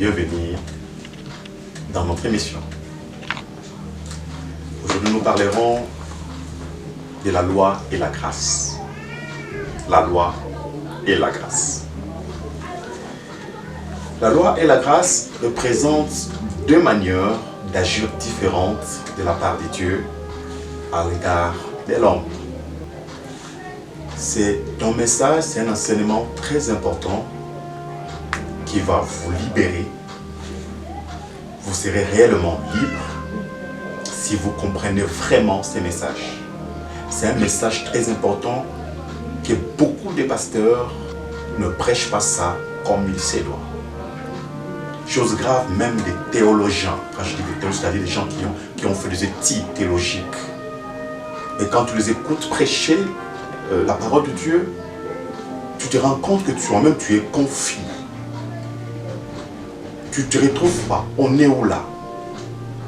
bienvenue dans notre émission. Aujourd'hui, nous parlerons de la loi et la grâce. La loi et la grâce. La loi et la grâce représentent deux manières d'agir différentes de la part de Dieu à l'égard de l'homme. C'est un message, c'est un enseignement très important qui va vous libérer. Vous serez réellement libre si vous comprenez vraiment ces messages. C'est un message très important que beaucoup de pasteurs ne prêchent pas ça comme il se doit. Chose grave, même des théologiens, quand je dis des théologiens, c'est-à-dire des gens qui ont fait des études théologiques. Et quand tu les écoutes prêcher la parole de Dieu, tu te rends compte que toi-même tu es confus. Tu ne te retrouves pas. On est où là?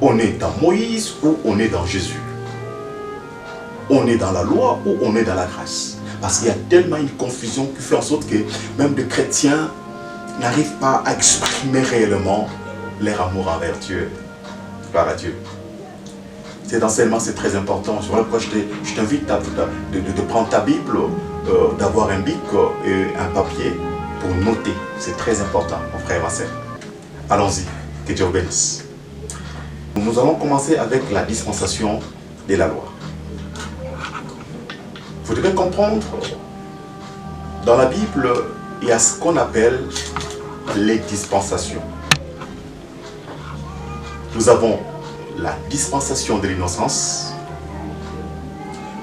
On est dans Moïse ou on est dans Jésus? On est dans la loi ou on est dans la grâce? Parce qu'il y a tellement une confusion qui fait en sorte que même des chrétiens n'arrivent pas à exprimer réellement leur amour envers Dieu. Gloire à Dieu. Cet enseignement, c'est très important. Voilà pourquoi je t'invite de prendre ta Bible, d'avoir un bic et un papier pour noter. C'est très important, mon frère et ma sœur. Allons-y, que Dieu vous bénisse. Nous allons commencer avec la dispensation de la loi. Vous devez comprendre, dans la Bible, il y a ce qu'on appelle les dispensations. Nous avons la dispensation de l'innocence.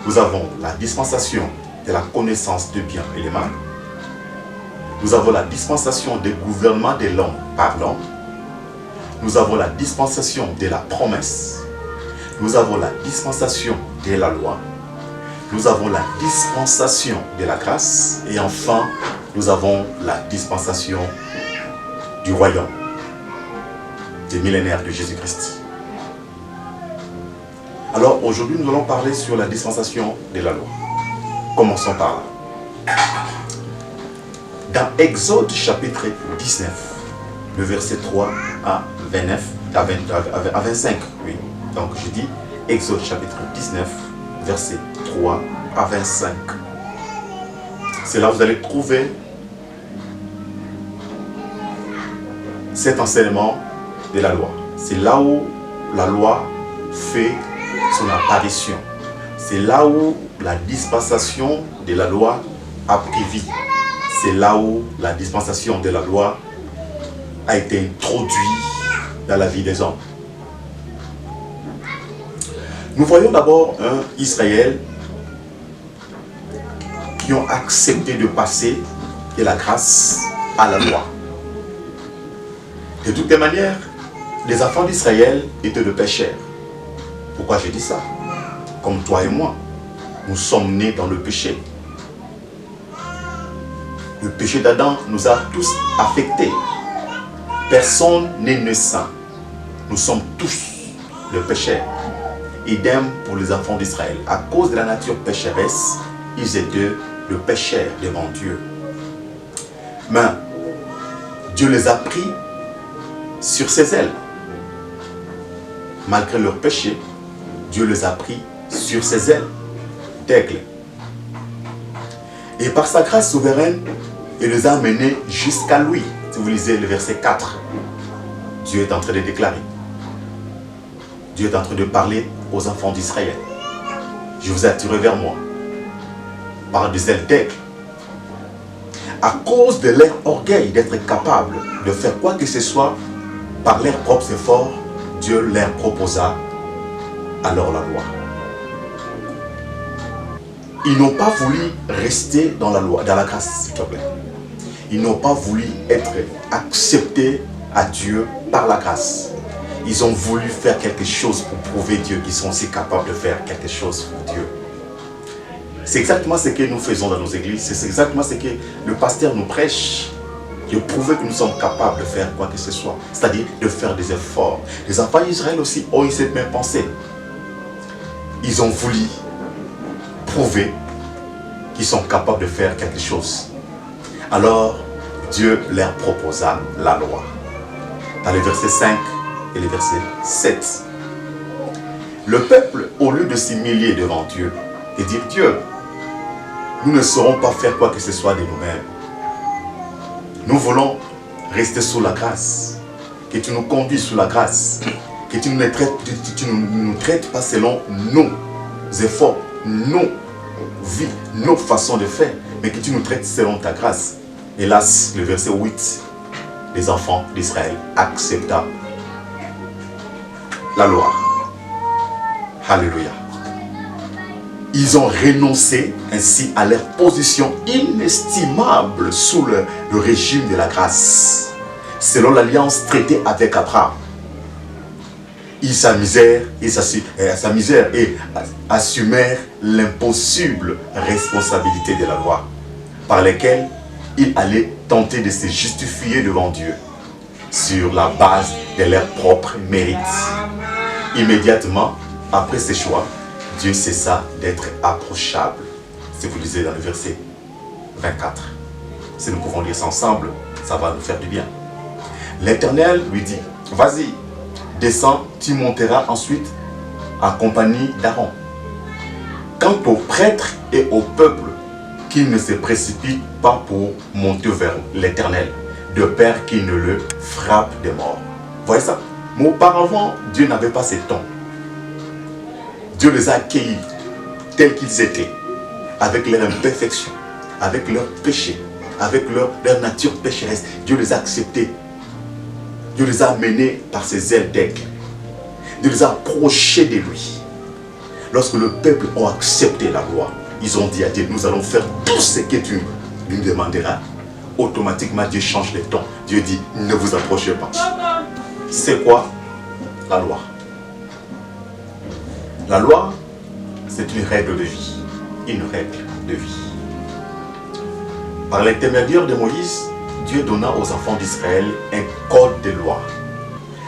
Nous avons la dispensation de la connaissance de bien et le mal. Nous avons la dispensation du gouvernement de l'homme par l'homme. Nous avons la dispensation de la promesse. Nous avons la dispensation de la loi. Nous avons la dispensation de la grâce. Et enfin, nous avons la dispensation du royaume, des millénaires de Jésus-Christ. Alors aujourd'hui, nous allons parler sur la dispensation de la loi. Commençons par là. Dans Exode chapitre 19, le verset 3 à 29, à 25, oui. Donc je dis Exode chapitre 19, verset 3 à 25. C'est là où vous allez trouver cet enseignement de la loi. C'est là où la loi fait son apparition. C'est là où la dispensation de la loi a pris vie. C'est là où la dispensation de la loi a été introduite dans la vie des hommes. Nous voyons d'abord un Israël qui ont accepté de passer de la grâce à la loi. De toutes les manières, les enfants d'Israël étaient de pécheurs. Pourquoi je dis ça? Comme toi et moi, nous sommes nés dans le péché. Le péché d'Adam nous a tous affectés. Personne n'est né saint. Nous sommes tous des pécheurs. Idem pour les enfants d'Israël. À cause de la nature pécheresse, ils étaient des pécheurs devant Dieu. Mais Dieu les a pris sur ses ailes. Malgré leur péché, Dieu les a pris sur ses ailes d'aigle. Et par sa grâce souveraine, il les a menés jusqu'à lui. Si vous lisez le verset 4, Dieu est en train de déclarer. Dieu est en train de parler aux enfants d'Israël. Je vous ai attiré vers moi par des ailes d'aigle. À cause de leur orgueil d'être capable de faire quoi que ce soit par leurs propres efforts, Dieu leur proposa alors la loi. Ils n'ont pas voulu rester dans la loi, dans la grâce, s'il te plaît. Ils n'ont pas voulu être acceptés à Dieu par la grâce. Ils ont voulu faire quelque chose pour prouver Dieu qu'ils sont aussi capables de faire quelque chose pour Dieu. C'est exactement ce que nous faisons dans nos églises. C'est exactement ce que le pasteur nous prêche. De prouver que nous sommes capables de faire quoi que ce soit. C'est-à-dire de faire des efforts. Les enfants d'Israël aussi ont eu cette même pensée. Ils ont voulu prouver qu'ils sont capables de faire quelque chose. Alors, Dieu leur proposa la loi. dans les versets 5 et les versets 7. Le peuple, au lieu de s'humilier devant Dieu et dire « Dieu, nous ne saurons pas faire quoi que ce soit de nous-mêmes. Nous voulons rester sous la grâce, que tu nous conduis sous la grâce, que tu ne nous traites pas selon nos efforts, nos vies, nos façons de faire, mais que tu nous traites selon ta grâce. » Hélas, le verset 8, les enfants d'Israël accepta la loi. Alléluia. Ils ont renoncé ainsi à leur position inestimable sous le régime de la grâce, selon l'alliance traitée avec Abraham. Ils s'amusèrent et assumèrent l'impossible responsabilité de la loi, par laquelle ils allaient tenter de se justifier devant Dieu sur la base de leurs propres mérites. Immédiatement après ces choix, Dieu cessa d'être approchable. Si vous lisez dans le verset 24. Si nous pouvons lire ça ensemble, ça va nous faire du bien. L'Éternel lui dit, vas-y, descends, tu monteras ensuite en compagnie d'Aaron. Quant aux prêtres et au peuple, qu'ils ne se précipitent pas pour monter vers l'Éternel, de peur qu'il ne le frappe de mort. Voyez ça? Mais auparavant, Dieu n'avait pas ces tons. Dieu les a accueillis tels qu'ils étaient, avec leur imperfection, avec leur péché, avec leur nature pécheresse. Dieu les a acceptés. Dieu les a amenés par ses ailes d'aigle. Dieu les a approchés de lui. Lorsque le peuple a accepté la loi, ils ont dit à Dieu, nous allons faire tout ce que tu lui demanderas. Automatiquement, Dieu change de ton. Dieu dit, ne vous approchez pas. C'est quoi la loi? La loi, c'est une règle de vie. Une règle de vie. Par l'intermédiaire de Moïse, Dieu donna aux enfants d'Israël un code de loi.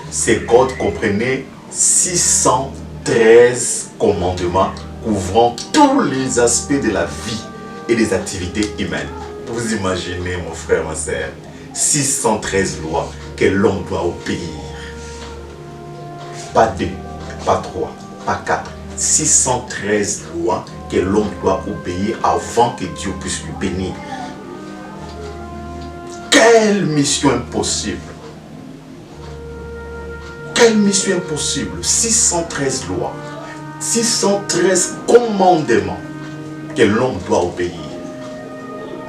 Ces codes comprenaient 613 commandements couvrant tous les aspects de la vie et des activités humaines. Vous imaginez, mon frère, ma sœur, 613 lois que l'homme doit obéir. Pas 2, pas 3, pas 4. 613 lois que l'homme doit obéir avant que Dieu puisse lui bénir. Quelle mission impossible! Quelle mission impossible! 613 lois, 613 commandements que l'homme doit obéir.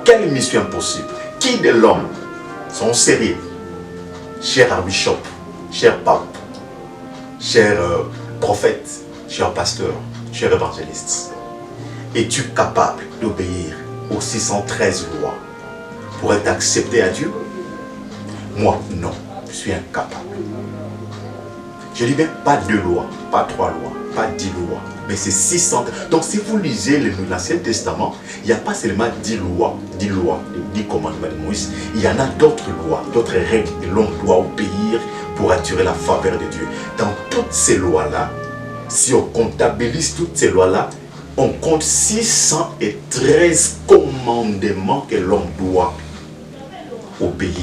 Quelle mission impossible! Qui de l'homme sont sérieux? Cher archbishop, cher pape, cher prophète, cher pasteur, cher évangéliste, es-tu capable d'obéir aux 613 lois pour être accepté à Dieu? Moi, non, je suis incapable. Je dis bien pas 2 lois, pas 3 lois, pas 10 lois, mais c'est 600. Donc si vous lisez l'Ancien Testament, il n'y a pas seulement 10 lois, 10 commandements de Moïse, il y en a d'autres lois, d'autres règles que l'homme doit obéir pour attirer la faveur de Dieu. Dans toutes ces lois-là, si on comptabilise toutes ces lois-là, on compte 613 commandements que l'homme doit obéir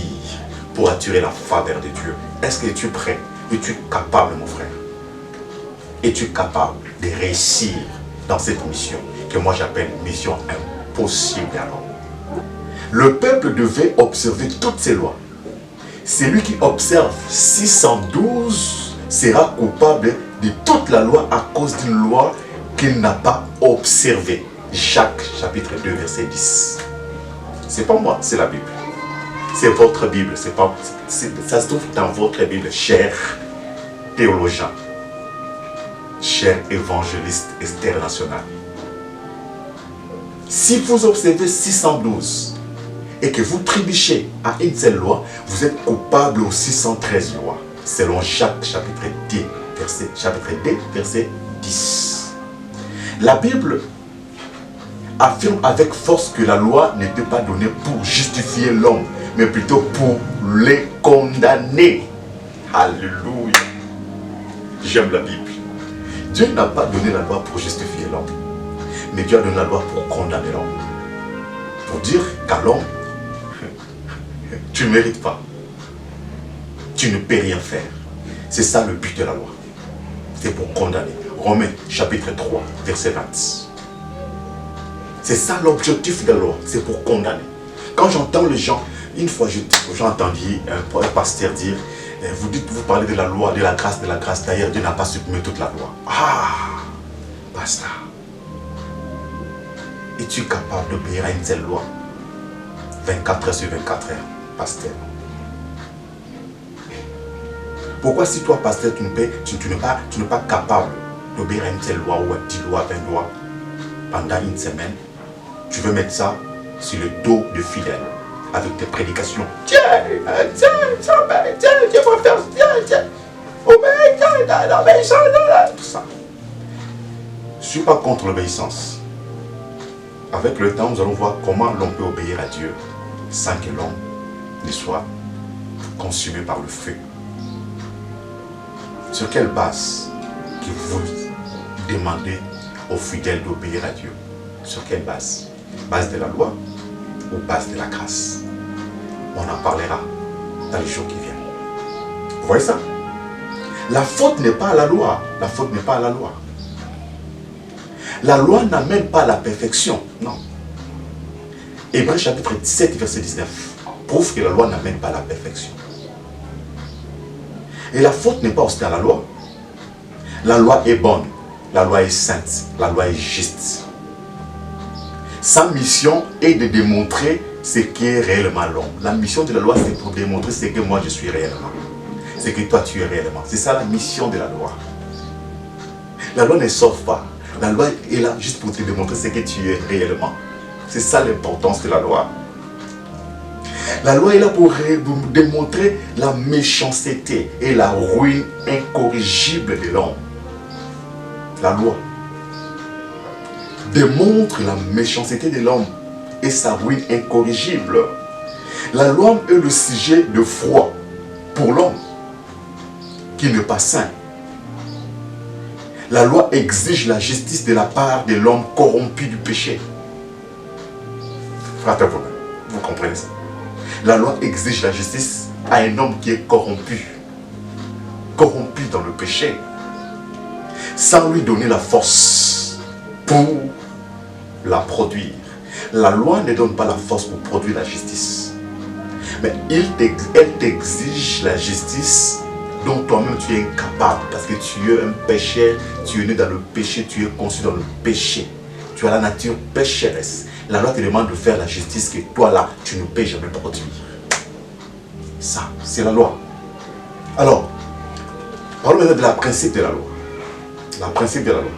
pour attirer la faveur de Dieu. Est-ce que tu es prêt? Es-tu capable, mon frère? Es-tu capable de réussir dans cette mission que moi j'appelle mission impossible à l'homme? Le peuple devait observer toutes ces lois. Celui qui observe 612 sera coupable de toute la loi à cause d'une loi qu'il n'a pas observée. Jacques chapitre 2 verset 10. C'est pas moi, c'est la Bible. C'est votre Bible, ça se trouve dans votre Bible, cher théologien, cher évangéliste international. Si vous observez 612 et que vous trébuchez à une seule loi, vous êtes coupable aux 613 lois, selon Jacques chapitre 2, verset 10. La Bible affirme avec force que la loi n'était pas donnée pour justifier l'homme, mais plutôt pour les condamner. Alléluia. J'aime la Bible. Dieu n'a pas donné la loi pour justifier l'homme, mais Dieu a donné la loi pour condamner l'homme. Pour dire qu'à l'homme, tu ne mérites pas. tu ne peux rien faire. C'est ça le but de la loi. C'est pour condamner. Romains chapitre 3, verset 20. C'est ça l'objectif de la loi, c'est pour condamner. Quand j'entends les gens, une fois j'ai entendu un pasteur dire, vous parlez de la loi, de la grâce, d'ailleurs Dieu n'a pas supprimé toute la loi. Ah, pasteur. Es-tu capable d'obéir à une telle loi? 24 heures sur 24 heures, pasteur. Pourquoi si toi, pasteur, tu n'es pas capable d'obéir à une telle loi ou à 10 lois, 20 lois pendant une semaine, tu veux mettre ça sur le dos de fidèles avec tes prédications. Dieu va faire, obéis, tout ça. Je ne suis pas contre l'obéissance. Avec le temps, nous allons voir comment l'on peut obéir à Dieu sans que l'homme ne soit consumé par le feu. Sur quelle base que vous demandez aux fidèles d'obéir à Dieu? Sur quelle base? Base de la loi ou base de la grâce? On en parlera dans les jours qui viennent. Vous voyez ça? La faute n'est pas à la loi. La faute n'est pas à la loi. La loi n'amène pas à la perfection. Non. Hébreux chapitre 17, verset 19 prouve que la loi n'amène pas à la perfection. Et la faute n'est pas aussi à la loi. La loi est bonne. La loi est sainte. La loi est juste. Sa mission est de démontrer ce qu'est réellement l'homme. La mission de la loi, c'est pour démontrer ce que moi je suis réellement. Ce que toi tu es réellement. C'est ça la mission de la loi. La loi ne sauve pas. La loi est là juste pour te démontrer ce que tu es réellement. C'est ça l'importance de la loi. La loi est là pour démontrer la méchanceté et la ruine incorrigible de l'homme. La loi démontre la méchanceté de l'homme et sa ruine incorrigible. La loi est le sujet de foi pour l'homme qui n'est pas saint. La loi exige la justice de la part de l'homme corrompu du péché. Frère, vous comprenez ça? La loi exige la justice à un homme qui est corrompu. Corrompu dans le péché. Sans lui donner la force pour la produire. La loi ne donne pas la force pour produire la justice. Mais elle t'exige la justice dont toi-même tu es incapable. Parce que tu es un pécheur, tu es né dans le péché, tu es conçu dans le péché. Tu as la nature pécheresse. La loi te demande de faire la justice que toi là, tu ne peux jamais produire. Ça, c'est la loi. Alors, parlons maintenant de la principe de la loi. La principe de la loi.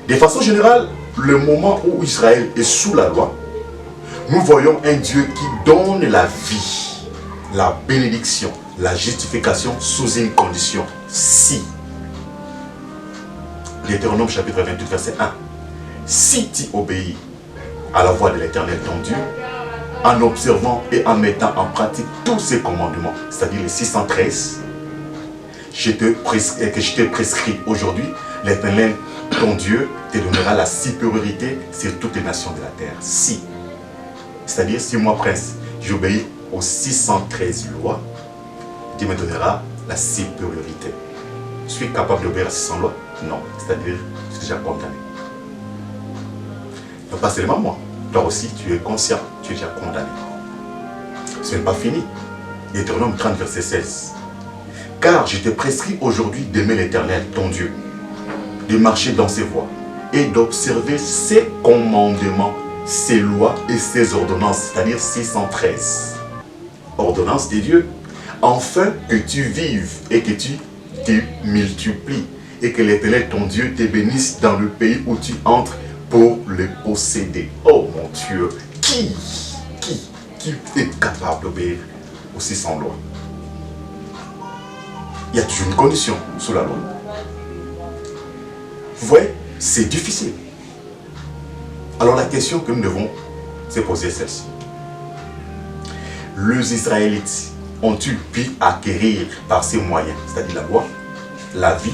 De façon générale, le moment où Israël est sous la loi, nous voyons un Dieu qui donne la vie, la bénédiction, la justification sous une condition. Si. Deutéronome chapitre 28, verset 1. Si tu obéis à la voix de l'Éternel ton Dieu, en observant et en mettant en pratique tous ses commandements, c'est-à-dire les 613, que je te prescris aujourd'hui, l'Éternel ton Dieu te donnera la supériorité sur toutes les nations de la terre. Si, c'est-à-dire si moi, prince, j'obéis aux 613 lois, Dieu me donnera la supériorité. Je suis capable d'obéir à 600 lois? Non, c'est-à-dire je suis déjà condamné. Donc pas seulement moi, toi aussi tu es conscient, tu es déjà condamné. Ce n'est pas fini. Deutéronome 30, verset 16. Car je te prescris aujourd'hui d'aimer l'Éternel, ton Dieu, de marcher dans ses voies et d'observer ses commandements, ses lois et ses ordonnances, c'est-à-dire 613 ordonnances de Dieu, afin que tu vives et que tu te multiplies et que l'Éternel, ton Dieu, te bénisse dans le pays où tu entres pour le posséder. Oh mon Dieu, qui est capable d'obéir aux 600 lois? Il y a toujours une condition sous la loi. Vous voyez, c'est difficile. Alors la question que nous devons se poser est celle-ci. Les Israélites ont-ils pu acquérir par ces moyens, c'est-à-dire la loi, la vie,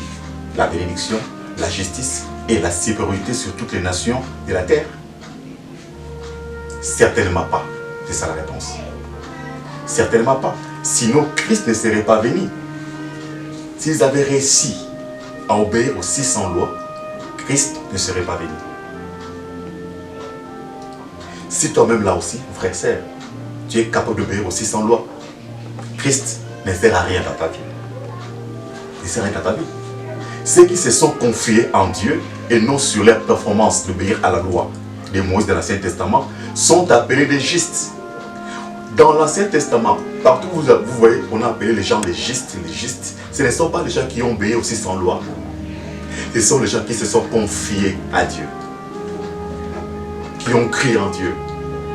la bénédiction, la justice et la supériorité sur toutes les nations de la terre? Certainement pas. C'est ça la réponse. Certainement pas. Sinon, Christ ne serait pas venu. S'ils avaient réussi à obéir aux 600 lois, Christ ne serait pas venu. Si toi-même là aussi, frère, sœur, tu es capable d'obéir aux 600 lois, Christ ne sert à rien dans ta vie. Il ne sert à rien dans ta vie. Ceux qui se sont confiés en Dieu et non sur leur performance d'obéir à la loi de Moïse de l'Ancien Testament sont appelés des justes. Dans l'Ancien Testament, partout où vous voyez, on a appelé les gens des justes, les justes. Ce ne sont pas les gens qui ont obéi aux 600 lois. Ce sont les gens qui se sont confiés à Dieu, qui ont crié en Dieu,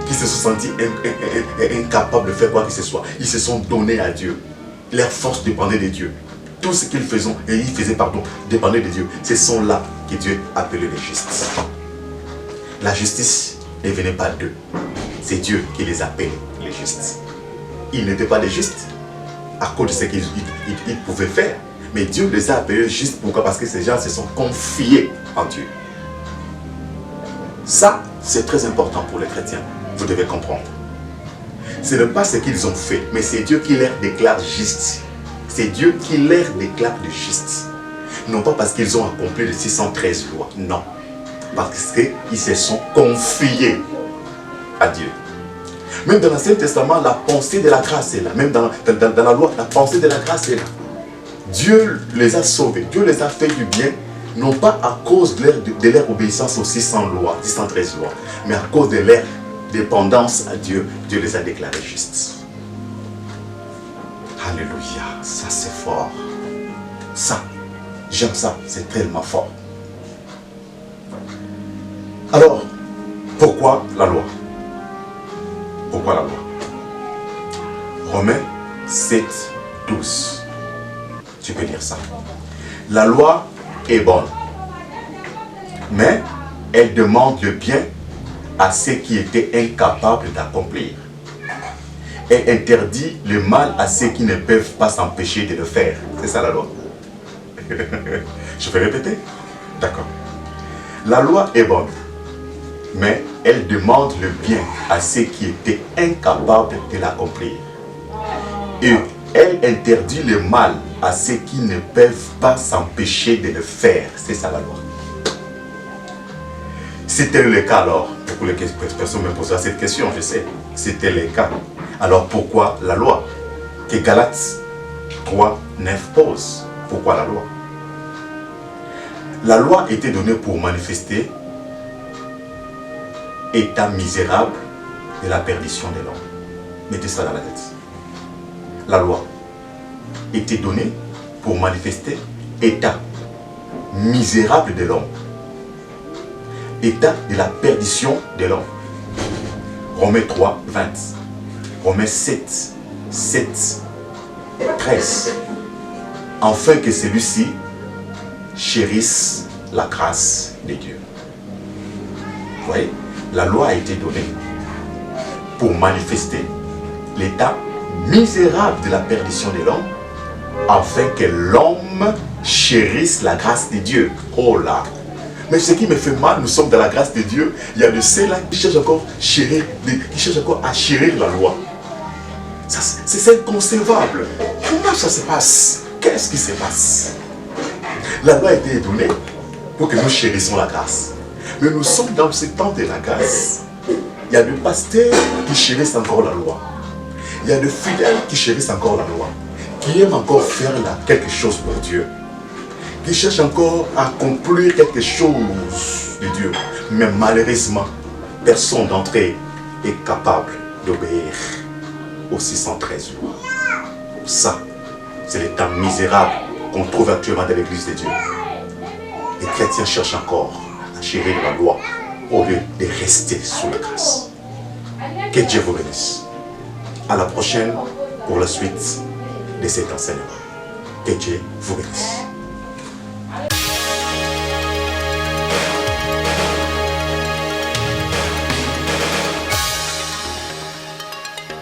qui se sont sentis incapables de faire quoi que ce soit. Ils se sont donnés à Dieu. Leur force dépendait de Dieu. Tout ce qu'ils faisaient, dépendait de Dieu. Ce sont là que Dieu appelait les justes. La justice ne venait pas d'eux. C'est Dieu qui les appelait les justes. Ils n'étaient pas des justes à cause de ce qu'ils pouvaient faire. Mais Dieu les a appelés justes. Pourquoi? Parce que ces gens se sont confiés en Dieu. Ça, c'est très important pour les chrétiens. Vous devez comprendre. Ce n'est pas ce qu'ils ont fait, mais c'est Dieu qui les déclare justes. C'est Dieu qui les déclare de justes. Non pas parce qu'ils ont accompli les 613 lois. Non. Parce qu'ils se sont confiés à Dieu. Même dans l'Ancien Testament, la pensée de la grâce est là. Même dans la loi, la pensée de la grâce est là. Dieu les a sauvés. Dieu les a fait du bien. Non pas à cause de leur obéissance aux 600 lois, 613 lois. Mais à cause de leur dépendance à Dieu. Dieu les a déclarés justes. Alléluia. Ça c'est fort. Ça, j'aime ça. C'est tellement fort. Alors, pourquoi la loi? Pourquoi la loi? Romains 7, 12. Tu peux lire ça. La loi est bonne, mais elle demande le bien à ceux qui étaient incapables d'accomplir. Elle interdit le mal à ceux qui ne peuvent pas s'empêcher de le faire. C'est ça la loi. Je vais répéter. D'accord. La loi est bonne, mais elle demande le bien à ceux qui étaient incapables de l'accomplir. Et elle interdit le mal à ceux qui ne peuvent pas s'empêcher de le faire. C'est ça la loi. C'était le cas alors. Beaucoup de personnes me posent cette question, je sais. C'était le cas. Alors pourquoi la loi? Que Galates 3, 9 pose. Pourquoi la loi? La loi était donnée pour manifester état misérable de la perdition de l'homme. Mettez ça dans la tête. La loi était donnée pour manifester état misérable de l'homme. État de la perdition de l'homme. Romains 3, 20. Romains 7, 7, 13. Afin que celui-ci chérisse la grâce de Dieu. Vous voyez? La loi a été donnée pour manifester l'état misérable de la perdition de l'homme, afin que l'homme chérisse la grâce de Dieu. Oh là! Mais ce qui me fait mal, nous sommes dans la grâce de Dieu. Il y a de ceux-là qui cherchent encore à chérir la loi. C'est inconcevable. Comment ça se passe? Qu'est-ce qui se passe? La loi a été donnée pour que nous chérissions la grâce. Mais nous sommes dans ce temps de la grâce. Il y a des pasteurs qui chérissent encore la loi. Il y a des fidèles qui chérissent encore la loi. Qui aiment encore faire quelque chose pour Dieu. Qui cherchent encore à accomplir quelque chose de Dieu. Mais malheureusement, personne d'entre eux est capable d'obéir aux 613 lois. Ça, c'est l'état misérable qu'on trouve actuellement dans l'église de Dieu. Les chrétiens cherchent encore à chérir la loi au lieu de rester sous la grâce. Que Dieu vous bénisse. À la prochaine pour la suite de cet enseignement. Que Dieu vous bénisse.